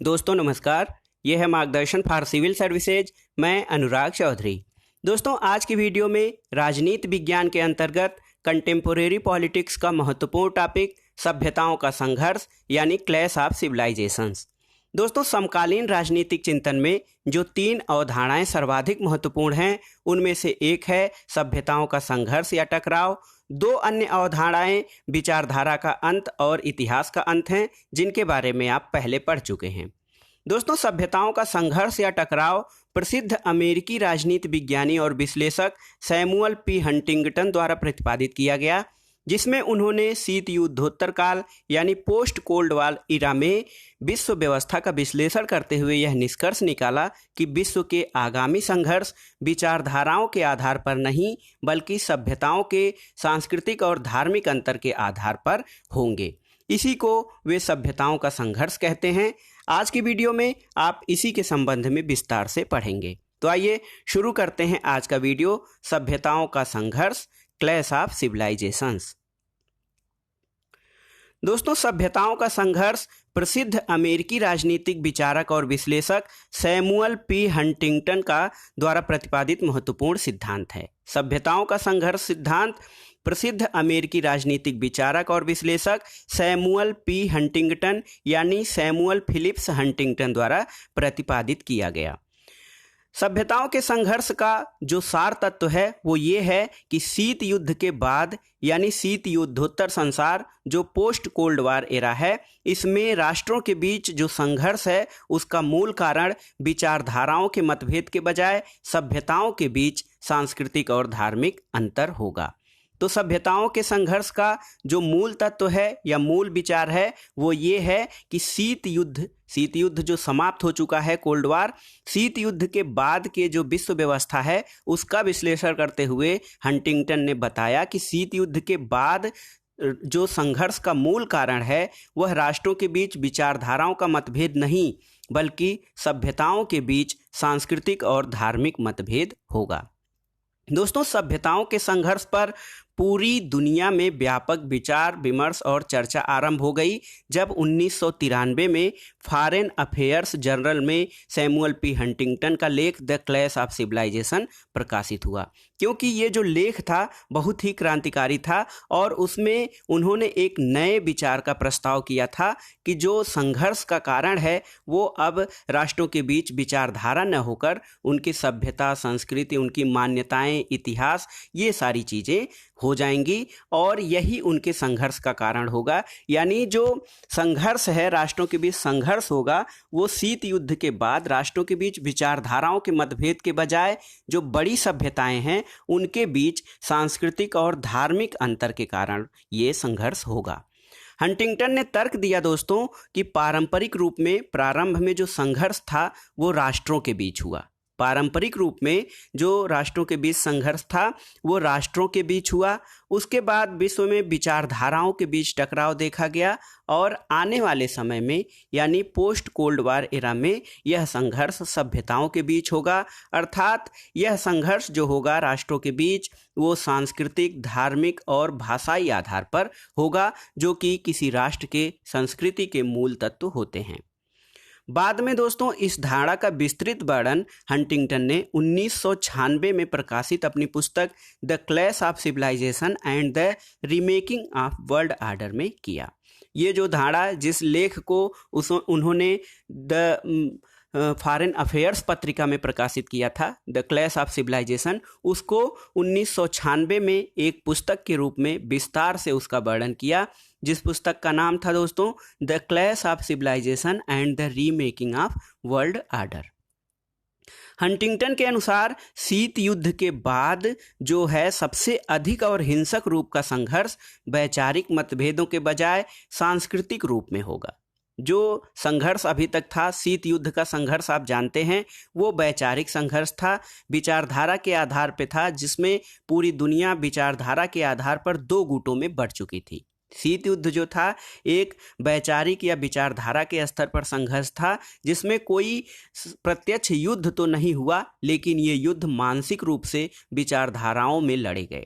दोस्तों नमस्कार। ये है मार्गदर्शन फॉर सिविल सर्विसेज। मैं अनुराग चौधरी। दोस्तों आज की वीडियो में राजनीति विज्ञान के अंतर्गत कंटेम्पोरेरी पॉलिटिक्स का महत्वपूर्ण टॉपिक सभ्यताओं का संघर्ष यानी क्लैश ऑफ सिविलाइजेशंस। दोस्तों समकालीन राजनीतिक चिंतन में जो तीन अवधारणाएं सर्वाधिक महत्वपूर्ण हैं उनमें से एक है सभ्यताओं का संघर्ष या टकराव। दो अन्य अवधारणाएं विचारधारा का अंत और इतिहास का अंत हैं, जिनके बारे में आप पहले पढ़ चुके हैं। दोस्तों सभ्यताओं का संघर्ष या टकराव प्रसिद्ध अमेरिकी राजनीति विज्ञानी और विश्लेषक सैमुअल पी हंटिंगटन द्वारा प्रतिपादित किया गया, जिसमें उन्होंने शीत युद्धोत्तर काल यानी पोस्ट कोल्ड वॉर इरा में विश्व व्यवस्था का विश्लेषण करते हुए यह निष्कर्ष निकाला कि विश्व के आगामी संघर्ष विचारधाराओं के आधार पर नहीं बल्कि सभ्यताओं के सांस्कृतिक और धार्मिक अंतर के आधार पर होंगे। इसी को वे सभ्यताओं का संघर्ष कहते हैं। आज की वीडियो में आप इसी के संबंध में विस्तार से पढ़ेंगे। तो आइए शुरू करते हैं आज का वीडियो, सभ्यताओं का संघर्ष, क्लैश ऑफ सिविलाइजेशंस। दोस्तों सभ्यताओं का संघर्ष प्रसिद्ध अमेरिकी राजनीतिक विचारक और विश्लेषक सैमुअल पी हंटिंगटन का द्वारा प्रतिपादित महत्वपूर्ण सिद्धांत है। सभ्यताओं का संघर्ष सिद्धांत प्रसिद्ध अमेरिकी राजनीतिक विचारक और विश्लेषक सैमुअल पी हंटिंगटन यानी सैमुअल फिलिप्स हंटिंगटन द्वारा प्रतिपादित किया गया। सभ्यताओं के संघर्ष का जो सार तत्व है वो ये है कि शीत युद्ध के बाद यानी शीत युद्धोत्तर संसार जो पोस्ट कोल्ड वॉर एरा है, इसमें राष्ट्रों के बीच जो संघर्ष है उसका मूल कारण विचारधाराओं के मतभेद के बजाय सभ्यताओं के बीच सांस्कृतिक और धार्मिक अंतर होगा। तो सभ्यताओं के संघर्ष का जो मूल तत्व है या मूल विचार है वो ये है कि शीत युद्ध जो समाप्त हो चुका है, कोल्ड वॉर, शीत युद्ध के बाद के जो विश्व व्यवस्था है उसका विश्लेषण करते हुए हंटिंगटन ने बताया कि शीत युद्ध के बाद जो संघर्ष का मूल कारण है वह राष्ट्रों के बीच विचारधाराओं का मतभेद नहीं बल्कि सभ्यताओं के बीच सांस्कृतिक और धार्मिक मतभेद होगा। दोस्तों सभ्यताओं के संघर्ष पर पूरी दुनिया में व्यापक विचार विमर्श और चर्चा आरंभ हो गई जब 1993 में फॉरेन अफेयर्स जर्नल में सैमुअल पी हंटिंगटन का लेख द क्लैश ऑफ सिविलाइजेशन प्रकाशित हुआ, क्योंकि ये जो लेख था बहुत ही क्रांतिकारी था और उसमें उन्होंने एक नए विचार का प्रस्ताव किया था कि जो संघर्ष का कारण है वो अब राष्ट्रों के बीच विचारधारा न होकर उनकी सभ्यता, संस्कृति, उनकी मान्यताएं, इतिहास, ये सारी चीज़ें हो जाएंगी और यही उनके संघर्ष का कारण होगा। यानी जो संघर्ष है, राष्ट्रों के बीच संघर्ष होगा, वो शीत युद्ध के बाद राष्ट्रों के बीच विचारधाराओं के मतभेद के बजाय जो बड़ी सभ्यताएं हैं उनके बीच सांस्कृतिक और धार्मिक अंतर के कारण ये संघर्ष होगा। हंटिंगटन ने तर्क दिया दोस्तों कि पारंपरिक रूप में प्रारंभ में जो संघर्ष था वो राष्ट्रों के बीच हुआ। पारंपरिक रूप में जो राष्ट्रों के बीच संघर्ष था वो राष्ट्रों के बीच हुआ। उसके बाद विश्व में विचारधाराओं के बीच टकराव देखा गया और आने वाले समय में यानी पोस्ट कोल्ड वॉर एरा में यह संघर्ष सभ्यताओं के बीच होगा। अर्थात यह संघर्ष जो होगा राष्ट्रों के बीच वो सांस्कृतिक, धार्मिक और भाषाई आधार पर होगा, जो कि किसी राष्ट्र के संस्कृति के मूल तत्व होते हैं। बाद में दोस्तों इस धारणा का विस्तृत वर्णन हंटिंगटन ने 1996 में प्रकाशित अपनी पुस्तक the clash of civilization and the remaking of world order में किया। ये जो धारणा, जिस लेख को उन्होंने द फॉरेन अफेयर्स पत्रिका में प्रकाशित किया था, द क्लैश ऑफ सिविलाइजेशन, उसको 1996 में एक पुस्तक के रूप में विस्तार से उसका वर्णन किया, जिस पुस्तक का नाम था दोस्तों the clash of civilization and the remaking of world order. Huntington के अनुसार शीत युद्ध के बाद जो है सबसे अधिक और हिंसक रूप का संघर्ष वैचारिक मतभेदों के बजाय सांस्कृतिक रूप में होगा। जो संघर्ष अभी तक था, शीत युद्ध का संघर्ष आप जानते हैं, वो वैचारिक संघर्ष था, विचारधारा के आधार पे था, जिसमें पूरी दुनिया विचारधारा के आधार पर दो गुटों में बढ़ चुकी थी। शीत युद्ध जो था एक वैचारिक या विचारधारा के स्तर पर संघर्ष था, जिसमें कोई प्रत्यक्ष युद्ध तो नहीं हुआ लेकिन ये युद्ध मानसिक रूप से विचारधाराओं में लड़े गए।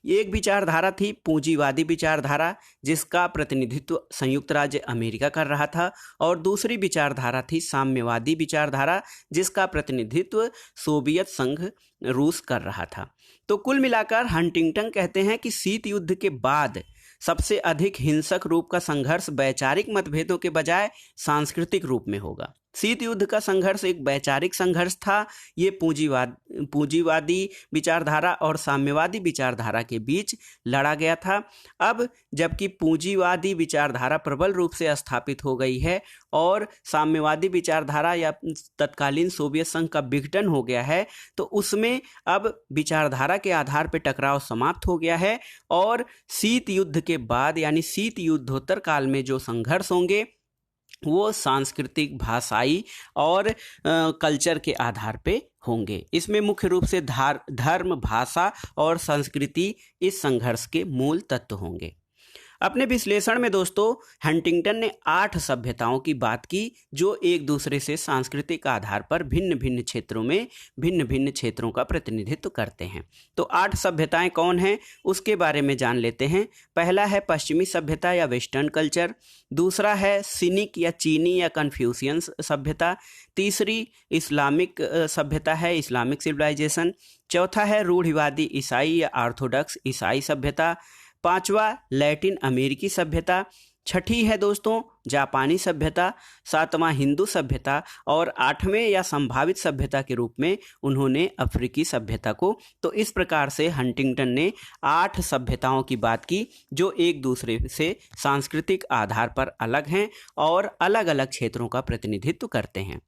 एक विचारधारा थी पूंजीवादी विचारधारा, जिसका प्रतिनिधित्व संयुक्त राज्य अमेरिका कर रहा था, और दूसरी विचारधारा थी साम्यवादी विचारधारा, जिसका प्रतिनिधित्व सोवियत संघ रूस कर रहा था। तो कुल मिलाकर हंटिंगटन कहते हैं कि शीत युद्ध के बाद सबसे अधिक हिंसक रूप का संघर्ष वैचारिक मतभेदों के बजाय सांस्कृतिक रूप में होगा। शीत युद्ध का संघर्ष एक वैचारिक संघर्ष था। ये पूंजीवादी विचारधारा और साम्यवादी विचारधारा के बीच लड़ा गया था। अब जबकि पूंजीवादी विचारधारा प्रबल रूप से स्थापित हो गई है और साम्यवादी विचारधारा या तत्कालीन सोवियत संघ का विघटन हो गया है, तो उसमें अब विचारधारा के आधार पर टकराव समाप्त हो गया है और शीत युद्ध के बाद यानी शीत युद्धोत्तर काल में जो संघर्ष होंगे वो सांस्कृतिक, भाषाई और कल्चर के आधार पे होंगे। इसमें मुख्य रूप से धर्म, भाषा और संस्कृति इस संघर्ष के मूल तत्व होंगे। अपने विश्लेषण में दोस्तों हंटिंगटन ने 8 सभ्यताओं की बात की जो एक दूसरे से सांस्कृतिक आधार पर भिन्न भिन्न क्षेत्रों में भिन्न भिन्न क्षेत्रों का प्रतिनिधित्व करते हैं। तो 8 सभ्यताएं कौन हैं उसके बारे में जान लेते हैं। पहला है पश्चिमी सभ्यता या वेस्टर्न कल्चर, दूसरा है सिनिक या चीनी या कन्फ्यूशियन सभ्यता, तीसरी इस्लामिक सभ्यता है इस्लामिक सिविलाइजेशन, चौथा है रूढ़िवादी ईसाई या ऑर्थोडॉक्स ईसाई सभ्यता, पांचवा लैटिन अमेरिकी सभ्यता, छठी है दोस्तों जापानी सभ्यता, सातवां हिंदू सभ्यता और आठवें या संभावित सभ्यता के रूप में उन्होंने अफ्रीकी सभ्यता को। तो इस प्रकार से हंटिंगटन ने 8 सभ्यताओं की बात की जो एक दूसरे से सांस्कृतिक आधार पर अलग हैं और अलग अलग क्षेत्रों का प्रतिनिधित्व करते हैं।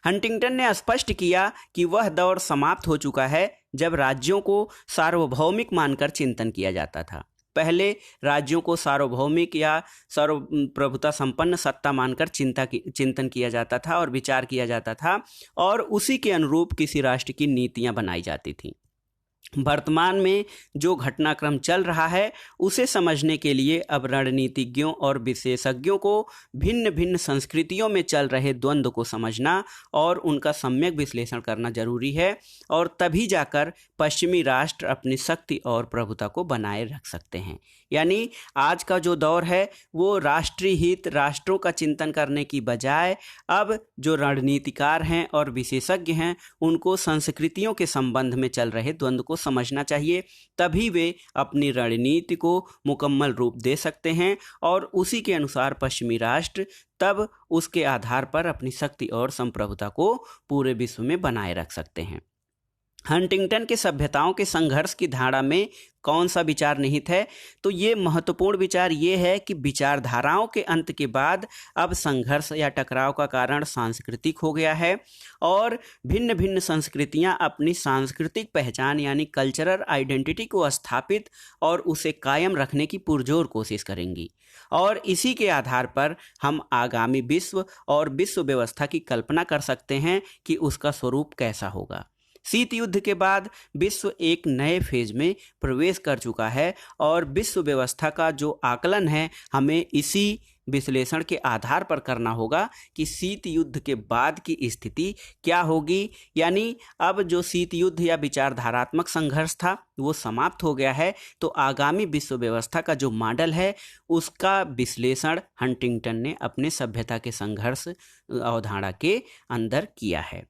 हंटिंगटन ने स्पष्ट किया कि वह दौर समाप्त हो चुका है जब राज्यों को सार्वभौमिक मानकर चिंतन किया जाता था। पहले राज्यों को सार्वभौमिक या सर्वप्रभुता संपन्न सत्ता मानकर चिंतन किया जाता था और विचार किया जाता था और उसी के अनुरूप किसी राष्ट्र की नीतियां बनाई जाती थीं। वर्तमान में जो घटनाक्रम चल रहा है उसे समझने के लिए अब रणनीतिज्ञों और विशेषज्ञों को भिन्न भिन्न संस्कृतियों में चल रहे द्वंद्व को समझना और उनका सम्यक विश्लेषण करना जरूरी है और तभी जाकर पश्चिमी राष्ट्र अपनी शक्ति और प्रभुता को बनाए रख सकते हैं। यानी आज का जो दौर है वो राष्ट्रीय हित, राष्ट्रों का चिंतन करने की बजाय अब जो रणनीतिकार हैं और विशेषज्ञ हैं उनको संस्कृतियों के संबंध में चल रहे द्वंद्व को समझना चाहिए, तभी वे अपनी रणनीति को मुकम्मल रूप दे सकते हैं और उसी के अनुसार पश्चिमी राष्ट्र तब उसके आधार पर अपनी शक्ति और संप्रभुता को पूरे विश्व में बनाए रख सकते हैं। हंटिंगटन के सभ्यताओं के संघर्ष की धारा में कौन सा विचार निहित है? तो ये महत्वपूर्ण विचार ये है कि विचारधाराओं के अंत के बाद अब संघर्ष या टकराव का कारण सांस्कृतिक हो गया है और भिन्न भिन्न संस्कृतियां अपनी सांस्कृतिक पहचान यानी कल्चरल आइडेंटिटी को स्थापित और उसे कायम रखने की पुरजोर कोशिश करेंगी और इसी के आधार पर हम आगामी विश्व और विश्व व्यवस्था की कल्पना कर सकते हैं कि उसका स्वरूप कैसा होगा। शीत युद्ध के बाद विश्व एक नए फेज में प्रवेश कर चुका है और विश्व व्यवस्था का जो आकलन है हमें इसी विश्लेषण के आधार पर करना होगा कि शीत युद्ध के बाद की स्थिति क्या होगी। यानी अब जो शीत युद्ध या विचारधारात्मक संघर्ष था वो समाप्त हो गया है, तो आगामी विश्व व्यवस्था का जो मॉडल है उसका विश्लेषण हंटिंगटन ने अपने सभ्यता के संघर्ष अवधारणा के अंदर किया है।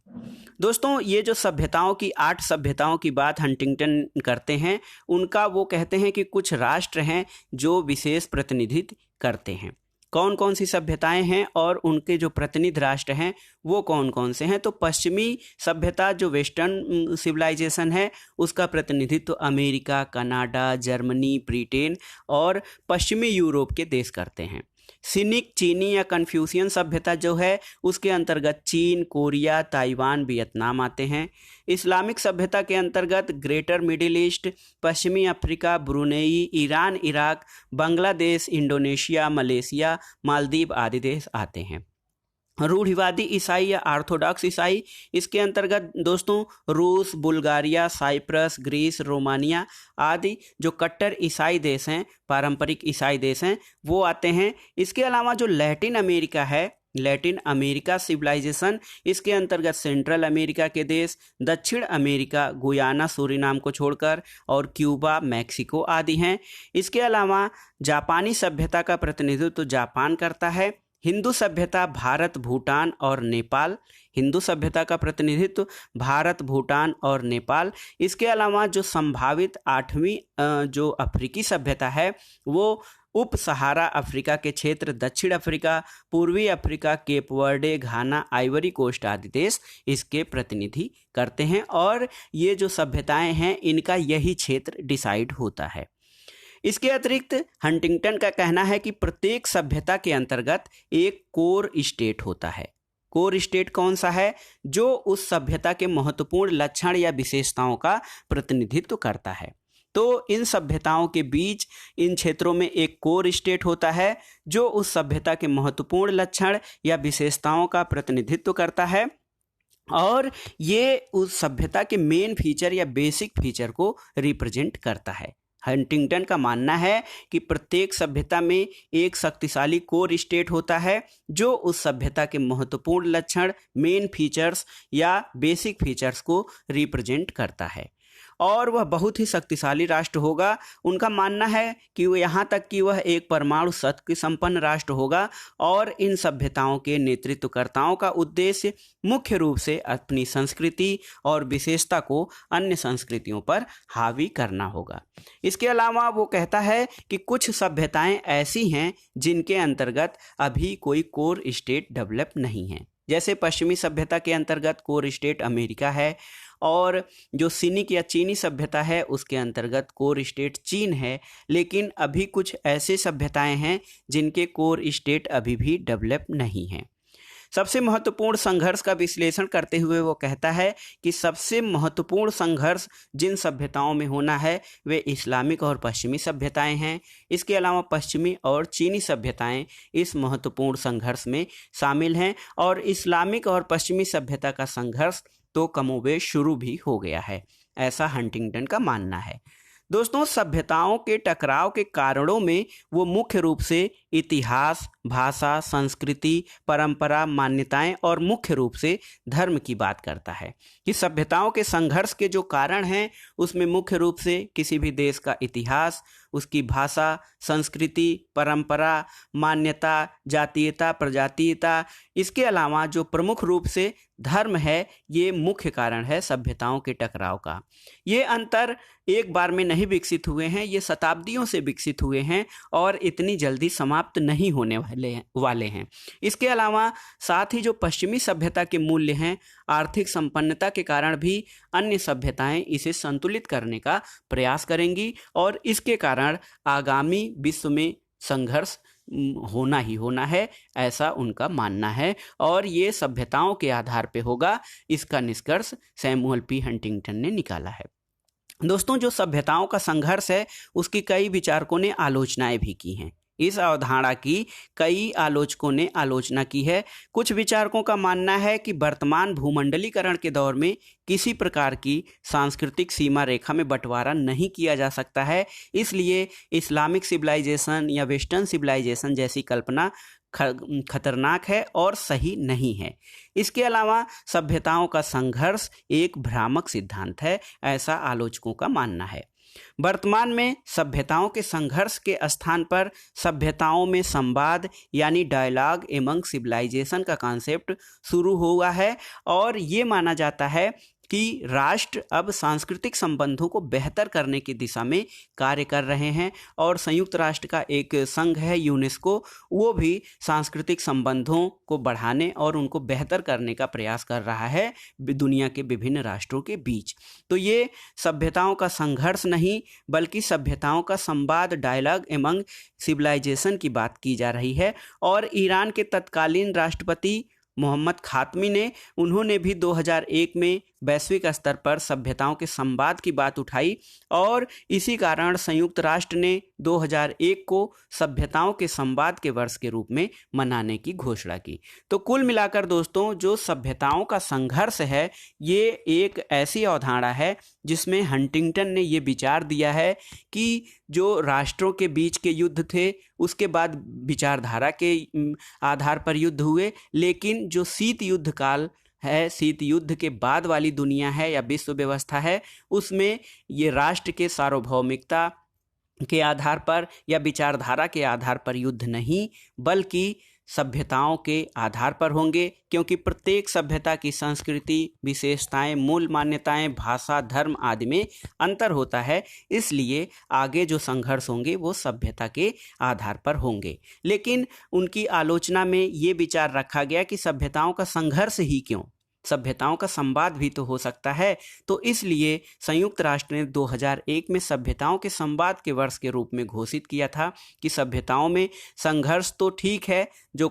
दोस्तों ये जो सभ्यताओं की 8 सभ्यताओं की बात हंटिंगटन करते हैं उनका वो कहते हैं कि कुछ राष्ट्र हैं जो विशेष प्रतिनिधित्व करते हैं। कौन कौन सी सभ्यताएं हैं और उनके जो प्रतिनिधि राष्ट्र हैं वो कौन कौन से हैं? तो पश्चिमी सभ्यता जो वेस्टर्न सिविलाइजेशन है उसका प्रतिनिधित्व अमेरिका, कनाडा, जर्मनी, ब्रिटेन और पश्चिमी यूरोप के देश करते हैं। सिनिक चीनी या कन्फ्यूशियन सभ्यता जो है उसके अंतर्गत चीन, कोरिया, ताइवान, वियतनाम आते हैं। इस्लामिक सभ्यता के अंतर्गत ग्रेटर मिडिल ईस्ट, पश्चिमी Africa, Brunei, Iran, Iraq, Bangladesh, Indonesia, Malaysia, Maldives आदि देश आते हैं। रूढ़िवादी ईसाई या ऑर्थोडॉक्स ईसाई, इसके अंतर्गत दोस्तों रूस, बुल्गारिया, साइप्रस, ग्रीस, रोमानिया आदि जो कट्टर ईसाई देश हैं, पारंपरिक ईसाई देश हैं वो आते हैं। इसके अलावा जो लैटिन अमेरिका है लैटिन अमेरिका सिविलाइजेशन, इसके अंतर्गत सेंट्रल अमेरिका के देश, दक्षिण अमेरिका गुयाना सूरीनाम को छोड़कर, और क्यूबा, मैक्सिको आदि हैं। इसके अलावा जापानी सभ्यता का प्रतिनिधित्व जापान करता है। हिंदू सभ्यता भारत, भूटान और नेपाल, हिंदू सभ्यता का प्रतिनिधित्व भारत, भूटान और नेपाल। इसके अलावा जो संभावित 8वीं जो अफ्रीकी सभ्यता है वो उप सहारा अफ्रीका के क्षेत्र, दक्षिण अफ्रीका, पूर्वी अफ्रीका, केप वर्डे, घाना, आइवरी कोस्ट आदि देश इसके प्रतिनिधि करते हैं। और ये जो सभ्यताएं हैं इनका यही क्षेत्र डिसाइड होता है। इसके अतिरिक्त हंटिंगटन का कहना है कि प्रत्येक सभ्यता के अंतर्गत एक कोर स्टेट होता है। कोर स्टेट कौन सा है? जो उस सभ्यता के महत्वपूर्ण लक्षण या विशेषताओं का प्रतिनिधित्व करता है। तो इन सभ्यताओं के बीच इन क्षेत्रों में एक कोर स्टेट होता है जो उस सभ्यता के महत्वपूर्ण लक्षण या विशेषताओं का प्रतिनिधित्व करता है, और ये उस सभ्यता के मेन फीचर या बेसिक फीचर को रिप्रेजेंट करता है। हंटिंगटन का मानना है कि प्रत्येक सभ्यता में एक शक्तिशाली कोर स्टेट होता है जो उस सभ्यता के महत्वपूर्ण लक्षण, मेन फीचर्स या बेसिक फीचर्स को रिप्रेजेंट करता है, और वह बहुत ही शक्तिशाली राष्ट्र होगा। उनका मानना है कि वो यहाँ तक कि वह एक परमाणु शक्ति संपन्न राष्ट्र होगा, और इन सभ्यताओं के नेतृत्वकर्ताओं का उद्देश्य मुख्य रूप से अपनी संस्कृति और विशेषता को अन्य संस्कृतियों पर हावी करना होगा। इसके अलावा वो कहता है कि कुछ सभ्यताएं ऐसी हैं जिनके अंतर्गत अभी कोई कोर स्टेट डेवलप नहीं है। जैसे पश्चिमी सभ्यता के अंतर्गत कोर स्टेट अमेरिका है, और जो सिनिक या चीनी सभ्यता है उसके अंतर्गत कोर स्टेट चीन है। लेकिन अभी कुछ ऐसे सभ्यताएं हैं जिनके कोर स्टेट अभी भी डेवलप नहीं हैं। सबसे महत्वपूर्ण संघर्ष का विश्लेषण करते हुए वो कहता है कि सबसे महत्वपूर्ण संघर्ष जिन सभ्यताओं में होना है वे इस्लामिक और पश्चिमी सभ्यताएं हैं। इसके अलावा पश्चिमी और चीनी सभ्यताएं इस महत्वपूर्ण संघर्ष में शामिल हैं, और इस्लामिक और पश्चिमी सभ्यता का संघर्ष तो कमोबेश शुरू भी हो गया है, ऐसा हंटिंगटन का मानना है। दोस्तों, सभ्यताओं के टकराव के कारणों में वो मुख्य रूप से इतिहास, भाषा, संस्कृति, परंपरा, मान्यताएं और मुख्य रूप से धर्म की बात करता है कि सभ्यताओं के संघर्ष के जो कारण हैं उसमें मुख्य रूप से किसी भी देश का इतिहास, उसकी भाषा, संस्कृति, परंपरा, मान्यता, जातीयता, प्रजातीयता, इसके अलावा जो प्रमुख रूप से धर्म है, ये मुख्य कारण है सभ्यताओं के टकराव का। ये अंतर एक बार में नहीं विकसित हुए हैं, ये शताब्दियों से विकसित हुए हैं और इतनी जल्दी समाप्त नहीं होने वाले हैं। इसके अलावा साथ ही जो पश्चिमी सभ्यता के मूल्य हैं, आर्थिक संपन्नता के कारण भी अन्य सभ्यताएं इसे संतुलित करने का प्रयास करेंगी, और इसके कारण आगामी विश्व में संघर्ष होना ही होना है, ऐसा उनका मानना है, और ये सभ्यताओं के आधार पे होगा। इसका निष्कर्ष सैमुअल पी हंटिंगटन ने निकाला है। दोस्तों, जो सभ्यताओं का संघर्ष है उसकी कई विचारकों ने आलोचनाएं भी की हैं। इस अवधारणा की कई आलोचकों ने आलोचना की है। कुछ विचारकों का मानना है कि वर्तमान भूमंडलीकरण के दौर में किसी प्रकार की सांस्कृतिक सीमा रेखा में बंटवारा नहीं किया जा सकता है, इसलिए इस्लामिक सिविलाइजेशन या वेस्टर्न सिविलाइजेशन जैसी कल्पना खतरनाक है और सही नहीं है। इसके अलावा सभ्यताओं का संघर्ष एक भ्रामक सिद्धांत है, ऐसा आलोचकों का मानना है। वर्तमान में सभ्यताओं के संघर्ष के स्थान पर सभ्यताओं में संवाद यानी डायलॉग एमंग सिविलाइजेशन का कॉन्सेप्ट शुरू हुआ है, और ये माना जाता है कि राष्ट्र अब सांस्कृतिक संबंधों को बेहतर करने की दिशा में कार्य कर रहे हैं, और संयुक्त राष्ट्र का एक संघ है यूनेस्को, वो भी सांस्कृतिक संबंधों को बढ़ाने और उनको बेहतर करने का प्रयास कर रहा है दुनिया के विभिन्न राष्ट्रों के बीच। तो ये सभ्यताओं का संघर्ष नहीं बल्कि सभ्यताओं का संवाद, डायलॉग एमंग सिविलाइजेशन की बात की जा रही है। और ईरान के तत्कालीन राष्ट्रपति मोहम्मद खातमी ने उन्होंने भी 2001 में वैश्विक स्तर पर सभ्यताओं के संवाद की बात उठाई, और इसी कारण संयुक्त राष्ट्र ने 2001 को सभ्यताओं के संवाद के वर्ष के रूप में मनाने की घोषणा की। तो कुल मिलाकर दोस्तों, जो सभ्यताओं का संघर्ष है ये एक ऐसी अवधारणा है जिसमें हंटिंगटन ने ये विचार दिया है कि जो राष्ट्रों के बीच के युद्ध थे उसके बाद विचारधारा के आधार पर युद्ध हुए, लेकिन जो शीत युद्ध काल है, शीत युद्ध के बाद वाली दुनिया है या विश्व व्यवस्था है, उसमें ये राष्ट्र के सार्वभौमिकता के आधार पर या विचारधारा के आधार पर युद्ध नहीं बल्कि सभ्यताओं के आधार पर होंगे, क्योंकि प्रत्येक सभ्यता की संस्कृति, विशेषताएं, मूल मान्यताएं, भाषा, धर्म आदि में अंतर होता है। इसलिए आगे जो संघर्ष होंगे वो सभ्यता के आधार पर होंगे। लेकिन उनकी आलोचना में ये विचार रखा गया कि सभ्यताओं का संघर्ष ही क्यों, सभ्यताओं का संवाद भी तो हो सकता है। तो इसलिए संयुक्त राष्ट्र ने 2001 में सभ्यताओं के संवाद के वर्ष के रूप में घोषित किया था कि सभ्यताओं में संघर्ष तो ठीक है, जो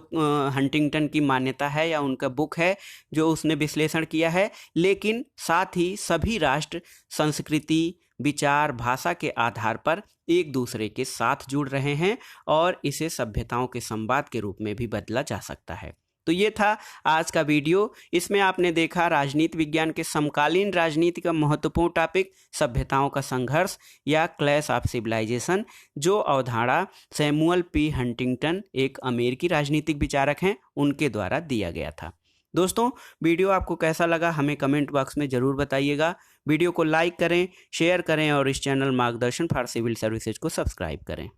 हंटिंगटन की मान्यता है या उनका बुक है जो उसने विश्लेषण किया है, लेकिन साथ ही सभी राष्ट्र संस्कृति, विचार, भाषा के आधार पर एक दूसरे के साथ जुड़ रहे हैं और इसे सभ्यताओं के संवाद के रूप में भी बदला जा सकता है। तो ये था आज का वीडियो। इसमें आपने देखा राजनीति विज्ञान के समकालीन राजनीति का महत्वपूर्ण टॉपिक सभ्यताओं का संघर्ष या क्लैश ऑफ सिविलाइजेशन, जो अवधारणा सैमुअल पी हंटिंगटन, एक अमेरिकी राजनीतिक विचारक हैं, उनके द्वारा दिया गया था। दोस्तों, वीडियो आपको कैसा लगा हमें कमेंट बॉक्स में ज़रूर बताइएगा। वीडियो को लाइक करें, शेयर करें और इस चैनल मार्गदर्शन फॉर सिविल सर्विसेज को सब्सक्राइब करें।